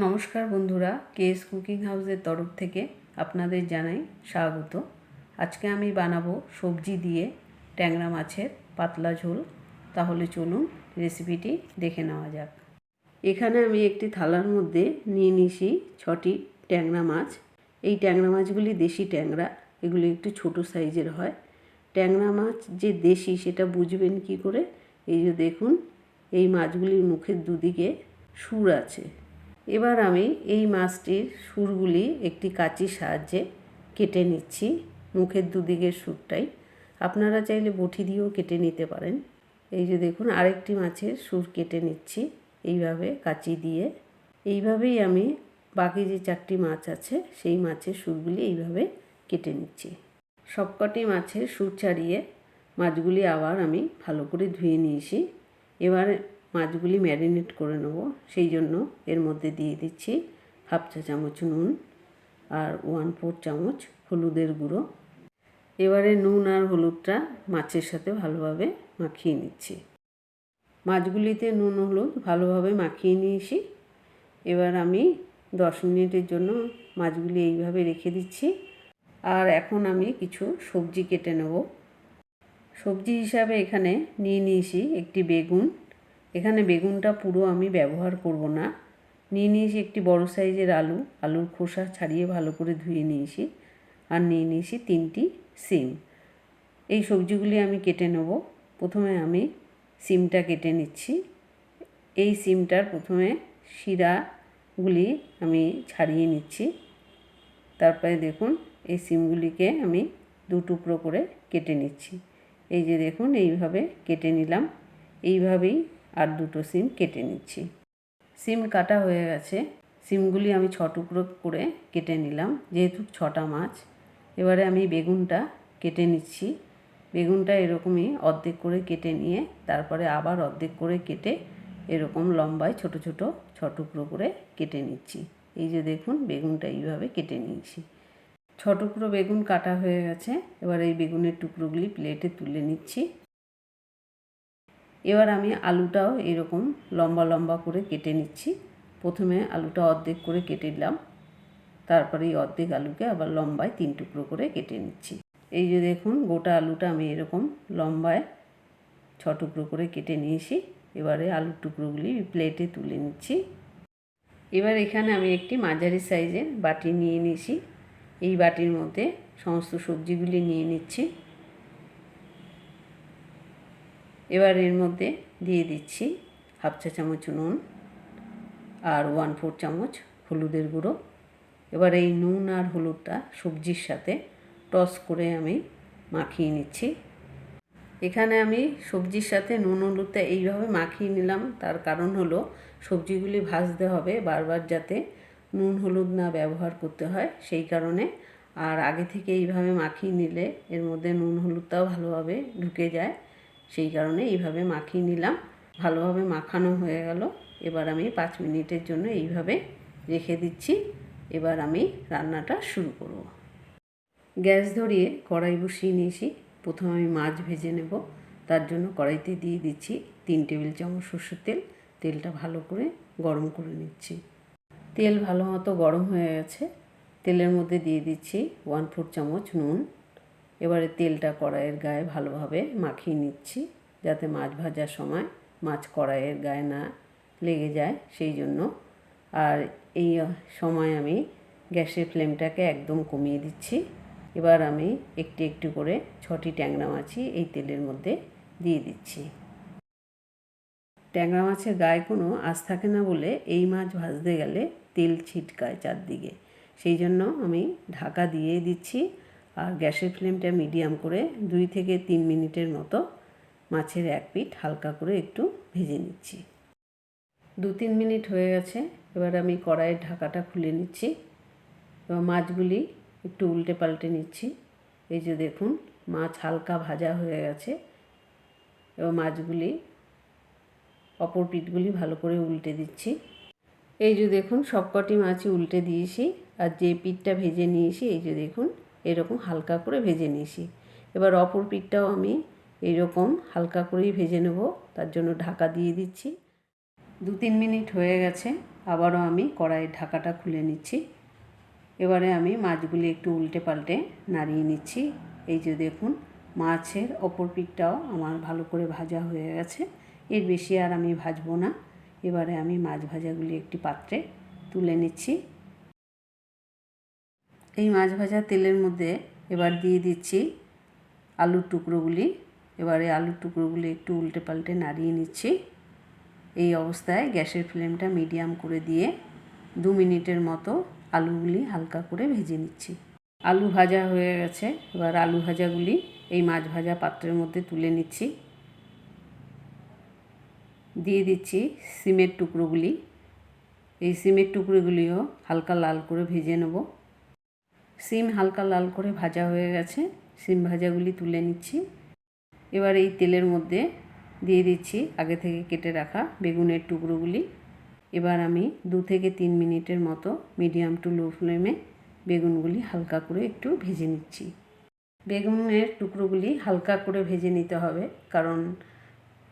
নমস্কার বন্ধুরা, KS cooking হাউসের তরফ থেকে আপনাদের জানাই স্বাগত। আজকে আমি বানাবো সবজি দিয়ে ট্যাংরা মাছের পাতলা ঝোল। তাহলে চলুন রেসিপিটি দেখে নেওয়া যাক। এখানে আমি একটি থালার মধ্যে নিয়ে নিয়েছি 6টি ট্যাংরা মাছ। এই ট্যাংরা মাছগুলি দেশি ট্যাংরা, এগুলি একটু ছোট সাইজের হয়। ট্যাংরা মাছ যে দেশি সেটা বুঝবেন কি করে? এই যে দেখুন, এই মাছগুলির মুখের দুদিকে সুর আছে। এবার আমি এই মাছটির সুরগুলি একটি কাঁচির সাহায্যে কেটে নিচ্ছি, মুখের দুদিকের সুরটাই। আপনারা চাইলে বটি দিয়েও কেটে নিতে পারেন। এই যে দেখুন, আরেকটি মাছের সুর কেটে নিচ্ছি এইভাবে কাঁচি দিয়ে। এইভাবেই আমি বাকি যে 4টি মাছ আছে সেই মাছের সুরগুলি এইভাবে কেটে নিচ্ছি। সবকটি মাছের সুর ছাড়িয়ে মাছগুলি আবার আমি ভালো করে ধুয়ে নিয়েছি। এবার মাছগুলি ম্যারিনেট করে নেব, সেই জন্য এর মধ্যে দিয়ে দিচ্ছি 1/2 চা চামচ নুন আর 1/4 চামচ হলুদের গুঁড়ো। এবারে নুন আর হলুদটা মাছের সাথে ভালোভাবে মাখিয়ে নিচ্ছি। মাছগুলিতে নুন হলুদ ভালোভাবে মাখিয়ে নিয়েছি। এবার আমি 10 মিনিটের জন্য মাছগুলি এইভাবে রেখে দিচ্ছি। আর এখন আমি কিছু সবজি কেটে নেব। সবজি হিসাবে এখানে নিয়ে নিয়েছি একটি বেগুন। এখানে বেগুনটা পুরো আমি ব্যবহার করব না। নিয়ে নিয়েছি একটি বড় সাইজের আলু, আলুর খোসা ছাড়িয়ে ভালো করে ধুয়ে নিয়েছি। আর নিয়ে নিয়েছি 3টি সিম। এই সবজিগুলি আমি কেটে নেব। প্রথমে আমি সিমটা কেটে নিচ্ছি। এই সিমটার প্রথমে শিরাগুলি আমি ছাড়িয়ে নিচ্ছি। তারপরে দেখুন, এই সিমগুলিকে আমি 2 টুকরো করে কেটে নিচ্ছি। এই যে দেখুন, এইভাবে কেটে নিলাম। এইভাবেই আর 2টো সিম কেটে নিচ্ছি। সিম কাটা হয়ে গেছে। সিমগুলি আমি 6 টুকরো করে কেটে নিলাম, যেহেতু 6টা মাছ। এবারে আমি বেগুনটা কেটে নিচ্ছি। বেগুনটা এরকমই অর্ধেক করে কেটে নিয়ে তারপরে আবার অর্ধেক করে কেটে এরকম লম্বায় ছোট ছোট 6 টুকরো করে কেটে নিচ্ছি। এই যে দেখুন, বেগুনটা এইভাবে কেটে নিয়েছি। 6 টুকরো বেগুন কাটা হয়ে গেছে। এবার এই বেগুনের টুকরোগুলি প্লেটে তুলে নিচ্ছি। এবার আমি আলুটাও এরকম লম্বা লম্বা করে কেটে নিচ্ছি। প্রথমে আলুটা অর্ধেক করে কেটে নিলাম, তারপরে এই অর্ধেক আলুকে আবার লম্বায় 3 টুকরো করে কেটে নিচ্ছি। এই যে দেখুন, গোটা আলুটা আমি এরকম লম্বায় 6 টুকরো করে কেটে নিয়েছি। এবারে আলুর টুকরোগুলি প্লেটে তুলে নিচ্ছি। এবার এখানে আমি একটি মাঝারি সাইজের বাটি নিয়ে নিয়েছি। এই বাটির মধ্যে সমস্ত সবজিগুলি নিয়ে নিচ্ছি। এবার এর মধ্যে দিয়ে দিচ্ছি 1/2 চা চামচ নুন আর 1/4 চামচ হলুদের গুঁড়ো। এবার এই নুন আর হলুদটা সবজির সাথে টস করে আমি মাখিয়ে নিচ্ছি। এখানে আমি সবজির সাথে নুন হলুদটা এইভাবে মাখিয়ে নিলাম, তার কারণ হলো সবজিগুলি ভাজতে হবে, বারবার যাতে নুন হলুদ না ব্যবহার করতে হয় সেই কারণে। আর আগে থেকে এইভাবে মাখিয়ে নিলে এর মধ্যে নুন হলুদটাও ভালোভাবে ঢুকে যায়, সেই কারণে এইভাবে মাখিয়ে নিলাম। ভালোভাবে মাখানো হয়ে গেল। এবার আমি 5 মিনিটের জন্য এইভাবে রেখে দিচ্ছি। এবার আমি রান্নাটা শুরু করব। গ্যাস ধরিয়ে কড়াই বসিয়ে নিয়েছি। প্রথমে আমি মাছ ভেজে নেব। তার জন্য কড়াইতে দিয়ে দিচ্ছি 3 টেবিল চামচ সরষের তেল। তেলটা ভালো করে গরম করে নিচ্ছি। তেল ভালো মতো গরম হয়ে গেছে। তেলের মধ্যে দিয়ে দিচ্ছি 1/4 চামচ নুন। এবারে তেলটা কড়াইয়ের গায়ে ভালোভাবে মাখিয়ে নিচ্ছি, যাতে মাছ ভাজার সময় মাছ কড়াইয়ের গায়ে না লেগে যায় সেই জন্য। আর এই সময় আমি গ্যাসের ফ্লেমটাকে একদম কমিয়ে দিচ্ছি। এবার আমি একটু একটু করে 6টি ট্যাংরা মাছই এই তেলের মধ্যে দিয়ে দিচ্ছি। ট্যাংরা মাছের গায়ে কোনো আঁশ থাকে না বলে এই মাছ ভাজতে গেলে তেল ছিটকায় চারদিকে, সেই জন্য আমি ঢাকা দিয়ে দিচ্ছি। আর গ্যাসের ফ্লেমটা মিডিয়াম করে 2 থেকে 3 মিনিটের মতো মাছের এক পিঠ হালকা করে একটু ভেজে নিচ্ছি। 2-3 মিনিট হয়ে গেছে। এবার আমি কড়াইয়ের ঢাকাটা খুলে নিচ্ছি। এবার মাছগুলি একটু উল্টে পাল্টে নিচ্ছি। এই যে দেখুন, মাছ হালকা ভাজা হয়ে গেছে। এবার মাছগুলি অপর পিঠগুলি ভালো করে উল্টে দিচ্ছি। এই যে দেখুন, সবকটি মাছই উল্টে দিয়েছি। আর যে পিঠটা ভেজে নিয়েছি এই যে দেখুন, এরকম হালকা করে ভেজে নিয়েছি। এবার অপর পিঠটাও আমি এইরকম হালকা করেই ভেজে নেব, তার জন্য ঢাকা দিয়ে দিচ্ছি। 2-3 মিনিট হয়ে গেছে, আবারও আমি কড়াইয়ের ঢাকাটা খুলে নিচ্ছি। এবারে আমি মাছগুলি একটু উল্টে পাল্টে নাড়িয়ে নিচ্ছি। এই যে দেখুন, মাছের অপর পিঠটাও আমার ভালো করে ভাজা হয়ে গেছে। এর বেশি আর আমি ভাজবো না। এবারে আমি মাছ ভাজাগুলি একটি পাত্রে তুলে নিচ্ছি। এই মাছ ভাজা তেলের মধ্যে এবার দিয়ে দিচ্ছি আলুর টুকরোগুলি। এবারে আলুর টুকরোগুলি একটু উল্টে পাল্টে নাড়িয়ে নিচ্ছি। এই অবস্থায় গ্যাসের ফ্লেমটা মিডিয়াম করে দিয়ে 2 মিনিটের মতো আলুগুলি হালকা করে ভেজে নিচ্ছি। আলু ভাজা হয়ে গেছে, এবার আলু ভাজাগুলি এই মাছ ভাজা পাত্রের মধ্যে তুলে নিচ্ছি। দিয়ে দিচ্ছি সিমের টুকরোগুলি। এই সিমের টুকরোগুলিও হালকা লাল করে ভেজে নেব। সিম হালকা লাল করে ভাজা হয়ে গেছে, সিম ভাজাগুলি তুলে নিচ্ছি। এবার এই তেলের মধ্যে দিয়ে দিচ্ছি আগে থেকে কেটে রাখা বেগুনের টুকরোগুলি। এবার আমি 2 থেকে 3 মিনিটের মতো মিডিয়াম টু লো ফ্লেমে বেগুনগুলি হালকা করে একটু ভেজে নিচ্ছি। বেগুনের টুকরোগুলি হালকা করে ভেজে নিতে হবে, কারণ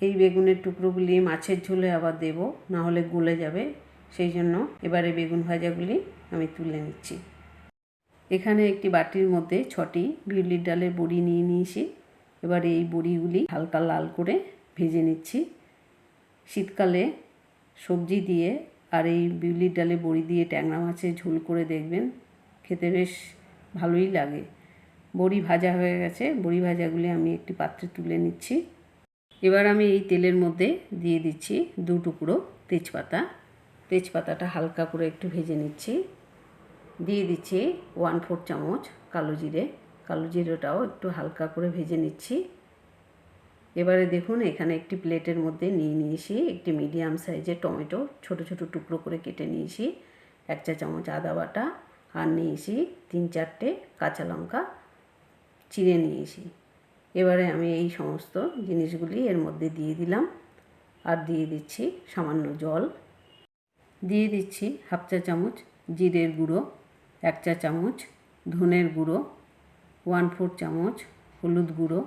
এই বেগুনের টুকরোগুলি মাছের ঝোলে আবার দেব, না হলে গলে যাবে। সেই জন্য এবারে বেগুন ভাজাগুলি আমি তুলে নিচ্ছি। এখানে একটি বাটির মধ্যে 6টি বিউলির ডালের বড়ি নিয়ে নিয়েছি। এবারে এই বড়িগুলি হালকা লাল করে ভেজে নিচ্ছি। শীতকালে সবজি দিয়ে আর এই বিউলির ডালে বড়ি দিয়ে ট্যাংরা মাছের ঝোল করে দেখবেন, খেতে বেশ ভালোই লাগে। বড়ি ভাজা হয়ে গেছে, বড়ি ভাজাগুলি আমি একটি পাত্রে তুলে নিচ্ছি। এবার আমি এই তেলের মধ্যে দিয়ে দিচ্ছি 2 টুকরো তেজপাতা। তেজপাতাটা হালকা করে একটু ভেজে নিচ্ছি। দিয়ে দিচ্ছি 1/4 চামচ কালো জিরে। কালো জিরেটাও একটু হালকা করে ভেজে নিচ্ছি। এবারে দেখুন, এখানে একটি প্লেটের মধ্যে নিয়ে নিয়েছি একটি মিডিয়াম সাইজের টমেটো, ছোট ছোট টুকরো করে কেটে নিয়েছি। 1 চা চামচ আদা বাটা, আর নিয়েছি 3-4টে কাঁচা লঙ্কা চিড়ে নিয়েছি। এবারে আমি এই সমস্ত জিনিসগুলি এর মধ্যে দিয়ে দিলাম, আর দিয়ে দিচ্ছি সামান্য জল। দিয়ে দিচ্ছি 1/2 চা চামচ জিরের গুঁড়ো, 1 চা চামচ ধনের গুঁড়ো, 1/4 চামচ হলুদ গুঁড়ো,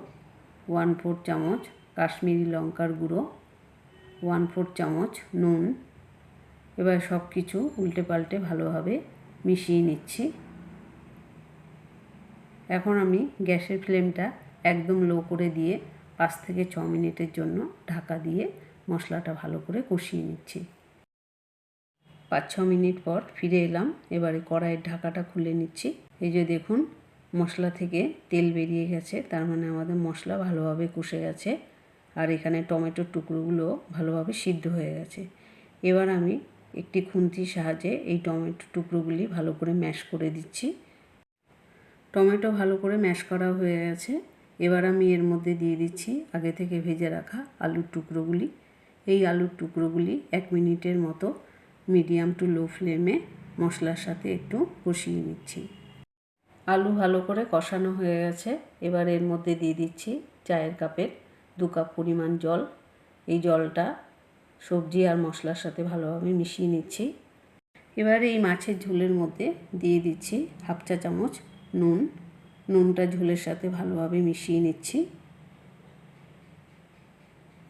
1/4 চামচ কাশ্মীরি লঙ্কার গুঁড়ো, 1/4 চামচ নুন। এবার সব কিছু উল্টে পাল্টে ভালোভাবে মিশিয়ে নিচ্ছি। এখন আমি গ্যাসের ফ্লেমটা একদম লো করে দিয়ে 5 থেকে 6 মিনিটের জন্য ঢাকা দিয়ে মশলাটা ভালো করে কষিয়ে নিচ্ছি। 5-6 মিনিট পর ফিরে এলাম। এবারে কড়াইয়ের ঢাকাটা খুলে নিচ্ছি। এই যে দেখুন, মশলা থেকে তেল বেরিয়ে গেছে, তার মানে আমাদের মশলা ভালোভাবে কষে গেছে। আর এখানে টমেটোর টুকরোগুলো ভালোভাবে সিদ্ধ হয়ে গেছে। এবার আমি একটি খুন্তির সাহায্যে এই টমেটো টুকরোগুলি ভালো করে ম্যাশ করে দিচ্ছি। টমেটো ভালো করে ম্যাশ করা হয়ে গেছে। এবার আমি এর মধ্যে দিয়ে দিচ্ছি আগে থেকে ভেজে রাখা আলুর টুকরোগুলি। এই আলুর টুকরোগুলি 1 মিনিটের মতো মিডিয়াম টু লো ফ্লেমে মশলার সাথে একটু কষিয়ে নিচ্ছি। আলু ভালো করে কষানো হয়ে গেছে। এবার এর মধ্যে দিয়ে দিচ্ছি চায়ের কাপের 2 কাপ পরিমাণ জল। এই জলটা সবজি আর মশলার সাথে ভালোভাবে মিশিয়ে নিচ্ছি। এবার এই মাছের ঝোলের মধ্যে দিয়ে দিচ্ছি 1/2 চা চামচ নুন। নুনটা ঝোলের সাথে ভালোভাবে মিশিয়ে নিচ্ছি।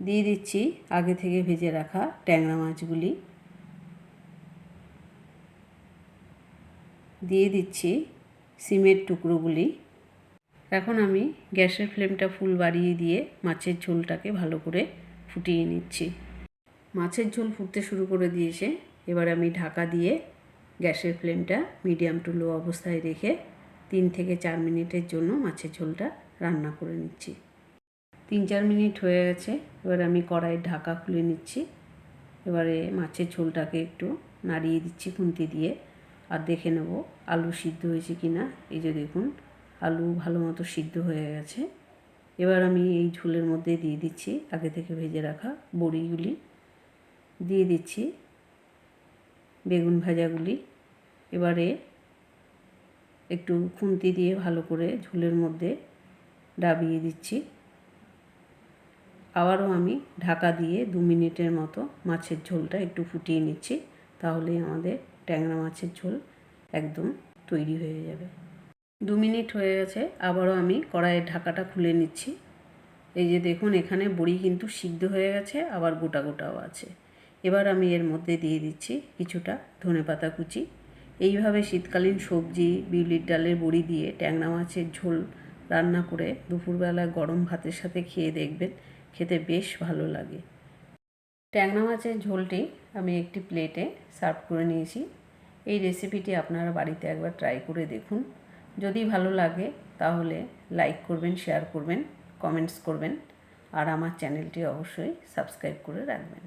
দিয়ে দিচ্ছি আগে থেকে ভেজে রাখা ট্যাংরা মাছগুলি। দিয়ে দিচ্ছি সিমের টুকরোগুলি। এখন আমি গ্যাসের ফ্লেমটা ফুল বাড়িয়ে দিয়ে মাছের ঝোলটাকে ভালো করে ফুটিয়ে নিচ্ছি। মাছের ঝোল ফুটতে শুরু করে দিয়েছে। এবার আমি ঢাকা দিয়ে গ্যাসের ফ্লেমটা মিডিয়াম টু লো অবস্থায় রেখে 3 থেকে 4 মিনিটের জন্য মাছের ঝোলটা রান্না করে নিচ্ছি। 3-4 মিনিট হয়ে গেছে। এবার আমি কড়াইয়ের ঢাকা খুলে নিচ্ছি। এবারে মাছের ঝোলটাকে একটু নাড়িয়ে দিচ্ছি খুন্তি দিয়ে, আর দেখে নেব আলু সিদ্ধ হয়েছে কি না। এই যে দেখুন, আলু ভালো মতো সিদ্ধ হয়ে গেছে। এবার আমি এই ঝোলের মধ্যে দিয়ে দিচ্ছি আগে থেকে ভেজে রাখা বড়িগুলি। দিয়ে দিচ্ছি বেগুন ভাজাগুলি। এবারে একটু খুন্তি দিয়ে ভালো করে ঝোলের মধ্যে ডাবিয়ে দিচ্ছি। আবারও আমি ঢাকা দিয়ে 2 মিনিটের মতো মাছের ঝোলটা একটু ফুটিয়ে নিচ্ছি। তাহলেই আমাদের ট্যাংরা মাছের ঝোল একদম তৈরি হয়ে যাবে। 2 মিনিট হয়ে গেছে। আবারও আমি কড়াইয়ের ঢাকাটা খুলে নিচ্ছি। এই যে দেখুন, এখানে বড়ি কিন্তু সিদ্ধ হয়ে গেছে, আবার গোটা গোটাও আছে। এবার আমি এর মধ্যে দিয়ে দিচ্ছি কিছুটা ধনেপাতা কুচি। এইভাবে শীতকালীন সবজি, বিউলির ডালের বড়ি দিয়ে ট্যাংরা মাছের ঝোল রান্না করে দুপুরবেলা গরম ভাতের সাথে খেয়ে দেখবেন, খেতে বেশ ভালো লাগে। ট্যাংরা মাছের ঝোলটি আমি একটি প্লেটে সার্ভ করে নিয়েছি। এই রেসিপিটি আপনারা বাড়িতে একবার ট্রাই করে দেখুন। যদি ভালো লাগে তাহলে লাইক করবেন, শেয়ার করবেন, কমেন্টস করবেন আর আমার চ্যানেলটি অবশ্যই সাবস্ক্রাইব করে রাখবেন।